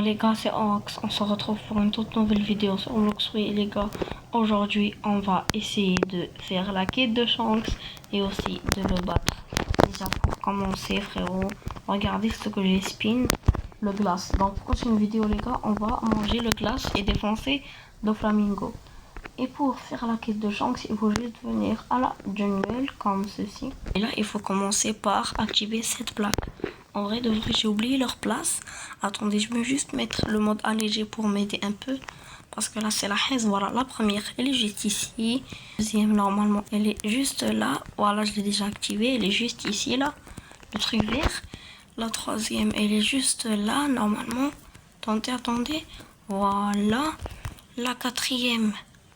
Les gars, c'est Ox, on se retrouve pour une toute nouvelle vidéo sur Roblox. Oui les gars, aujourd'hui on va essayer de faire la quête de Shanks et aussi de le battre. Déjà pour commencer frérot, regardez ce que j'ai spin, le glace. Donc prochaine vidéo les gars, on va manger le glace et défoncer le flamingo. Et pour faire la quête de Shanks, il faut juste venir à la jungle comme ceci. Et là il faut commencer par activer cette plaque. En vrai de vrai, j'ai oublié leur place. Attendez, je vais juste mettre le mode allégé pour m'aider un peu. Parce que là, c'est la haise. Voilà, la première, elle est juste ici. Deuxième, normalement, elle est juste là. Voilà, je l'ai déjà activée. Elle est juste ici, là. Le truc vert. La troisième, elle est juste là, normalement. Attendez. Voilà. La quatrième,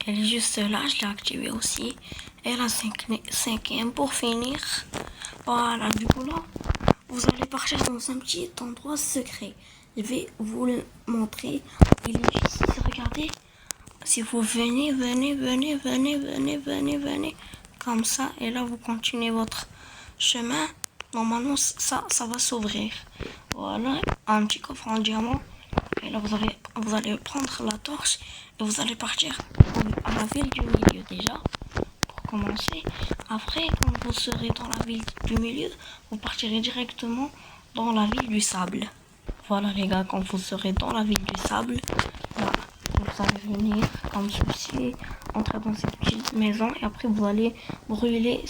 elle est juste là. Je l'ai activée aussi. Et la cinquième, pour finir. Voilà, du coup, là. Vous allez partir dans un petit endroit secret. Je vais vous le montrer. Il est juste ici, regardez. Si vous venez. Comme ça. Et là, vous continuez votre chemin. Normalement, ça va s'ouvrir. Voilà. Un petit coffre en diamant. Et là, vous allez prendre la torche. Et vous allez partir à la ville du milieu déjà. Commencer. Après, quand vous serez dans la ville du milieu, vous partirez directement dans la ville du sable. Voilà les gars, quand vous serez dans la ville du sable, là, vous allez venir comme ceci, entrer dans cette petite maison et après vous allez brûler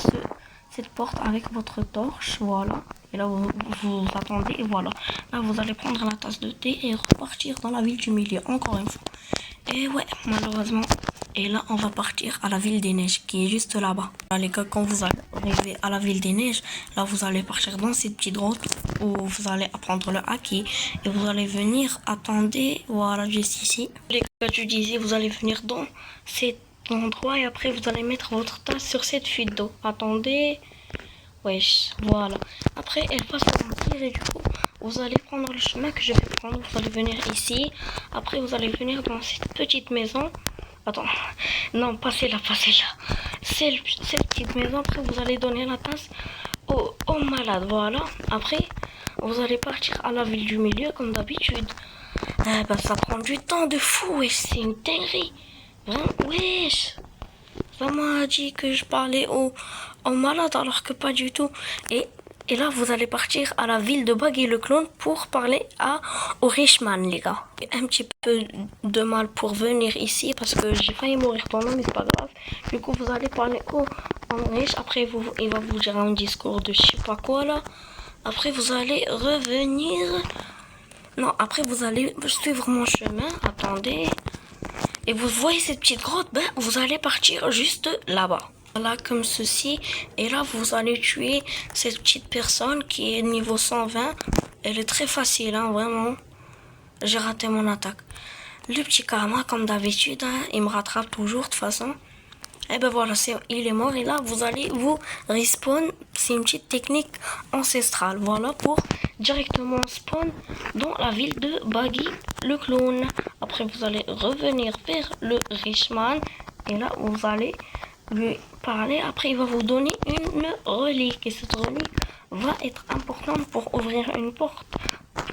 cette porte avec votre torche, voilà. Et là vous attendez et voilà. Là vous allez prendre la tasse de thé et repartir dans la ville du milieu, encore une fois. Et ouais, malheureusement. Et là, on va partir à la ville des neiges, qui est juste là-bas. Là, les gars, quand vous arrivez à la ville des neiges, là, vous allez partir dans cette petite route où vous allez apprendre le haki. Et vous allez venir, attendez, voilà, juste ici. Les gars, je disais, vous allez venir dans cet endroit et après, vous allez mettre votre tasse sur cette fuite d'eau. Attendez. Wesh, voilà. Après, elle va se remplir et du coup, vous allez prendre le chemin que je vais prendre. Vous allez venir ici. Après, vous allez venir dans cette petite maison. Attends, non, pas celle-là. Cette petite maison, après, vous allez donner la tasse au malade, voilà. Après, vous allez partir à la ville du milieu, comme d'habitude. Ça prend du temps de fou, wesh, c'est une dinguerie. Wesh. Ça m'a dit que je parlais au malade alors que pas du tout. Et là, vous allez partir à la ville de Baggy le clone pour parler au Richman, les gars. J'ai un petit peu de mal pour venir ici parce que j'ai failli mourir pendant, mais c'est pas grave. Du coup, vous allez parler au riche. Après, il va vous dire un discours de je sais pas quoi là. Après, vous allez revenir. Non, après, vous allez suivre mon chemin. Attendez. Et vous voyez cette petite grotte, vous allez partir juste là-bas. Voilà, comme ceci. Et là, vous allez tuer cette petite personne qui est niveau 120. Elle est très facile, hein, vraiment. J'ai raté mon attaque. Le petit karma, comme d'habitude, hein, il me rattrape toujours de toute façon. Et ben voilà, il est mort. Et là, vous allez vous respawn. C'est une petite technique ancestrale. Voilà, pour directement spawn dans la ville de Baggy le clone. Après, vous allez revenir vers le Richman. Et là, vous allez lui parler. Après, il va vous donner une relique. Et cette relique va être importante pour ouvrir une porte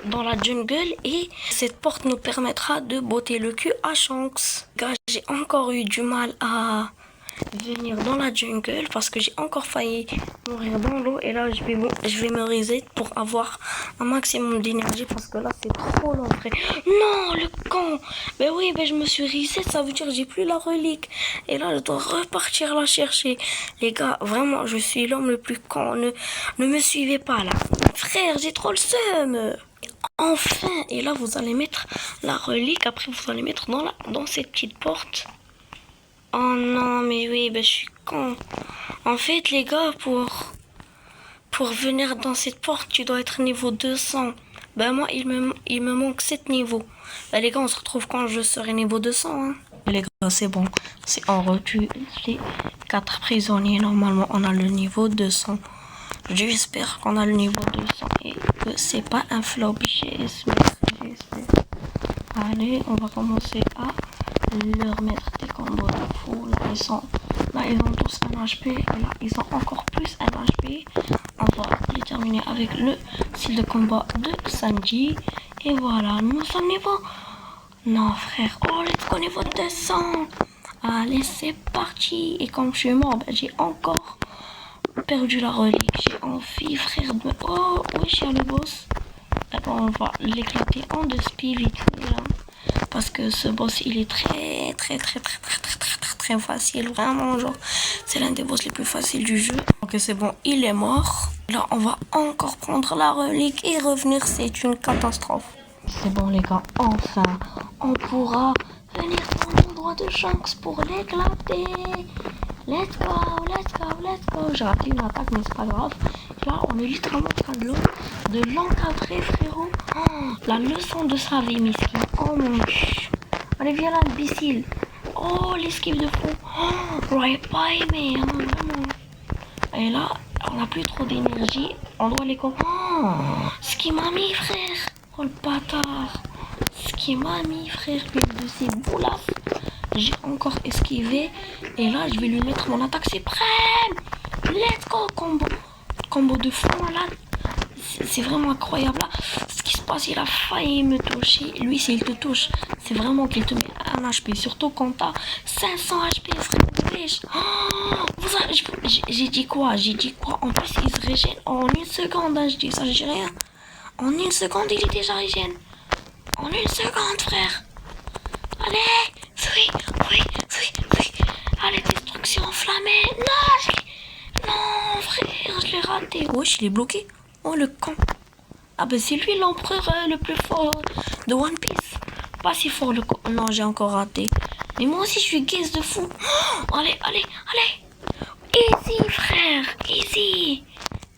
dans la jungle. Et cette porte nous permettra de botter le cul à Shanks. Gars, j'ai encore eu du mal à venir dans la jungle parce que j'ai encore failli mourir dans l'eau et là je vais me reset pour avoir un maximum d'énergie parce que là c'est trop long frère. Non, le con. Ben oui, je me suis reset, ça veut dire que j'ai plus la relique et là je dois repartir la chercher. Les gars, vraiment je suis l'homme le plus con. Ne me suivez pas là frère, j'ai trop le seum. Enfin, et là vous allez mettre la relique, après vous allez mettre dans cette petite porte. Oh non, mais oui, je suis con. En fait, les gars, pour venir dans cette porte, tu dois être niveau 200. Moi, il me manque 7 niveaux. Les gars, on se retrouve quand je serai niveau 200. Hein. Les gars, c'est bon. C'est en retue les 4 prisonniers. Normalement, on a le niveau 200. J'espère qu'on a le niveau 200 et que c'est pas un flop. J'espère. Allez, on va commencer à leur mettre des combos de fou. Là, ils ont tous un HP. Et là, ils ont encore plus un HP. On va les terminer avec le style de combat de Sanji. Et voilà, nous sommes niveau... Non, frère. Oh, let's go, niveau 200. Allez, c'est parti. Et comme je suis mort, ben, j'ai encore perdu la relique. J'ai envie, frère, de... Oh, wesh, il y a le boss. D'accord, on va l'éclater en deux spies vite fait, là. Parce que ce boss, il est très facile. Vraiment, genre, c'est l'un des boss les plus faciles du jeu. Ok, c'est bon, il est mort. Là, on va encore prendre la relique et revenir. C'est une catastrophe. C'est bon, les gars, enfin, on pourra venir dans l'endroit de Shanks pour l'éclater. Let's go, let's go, let's go. J'ai raté une attaque, mais c'est pas grave. Là, on est littéralement en train de l'encadrer, frérot. Oh, la leçon de sa vie, miskin. Oh mon dieu. Allez, viens là, imbécile. Oh, l'esquive de fou. Oh, j'aurais pas aimé, hein, vraiment. Et là, on n'a plus trop d'énergie. On doit les comprendre. Oh, ce qui m'a mis, frère. Oh, le bâtard. Ce qui m'a mis, frère, une de ses boulas. J'ai encore esquivé. Et là, je vais lui mettre mon attaque suprême. Let's go, combo. Combo de fond, là. C'est vraiment incroyable, là. Ce qui se passe, il a failli me toucher. Lui, s'il te touche, c'est vraiment qu'il te met un HP. Surtout quand t'as 500 HP, frère. Oh, j'ai dit quoi? En plus, il se régène en une seconde. Hein, je dis ça, je dis rien. En une seconde, il est déjà régène. En une seconde, frère. Allez, oui. Allez, destruction enflammée. Non, frère, je l'ai raté. Wesh, il est bloqué. Oh, le con. Ah ben, c'est lui l'empereur le plus fort de One Piece. Pas si fort, le con. Non, j'ai encore raté. Mais moi aussi, je suis gaze de fou. Oh, allez. Easy, frère.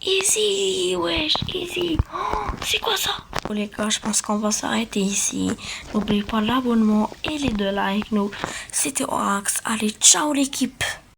Easy, wesh, easy. Oh, c'est quoi ça? Oh, les gars, je pense qu'on va s'arrêter ici. N'oubliez pas l'abonnement et les 2 likes. Nous, c'était Orax. Allez, ciao l'équipe.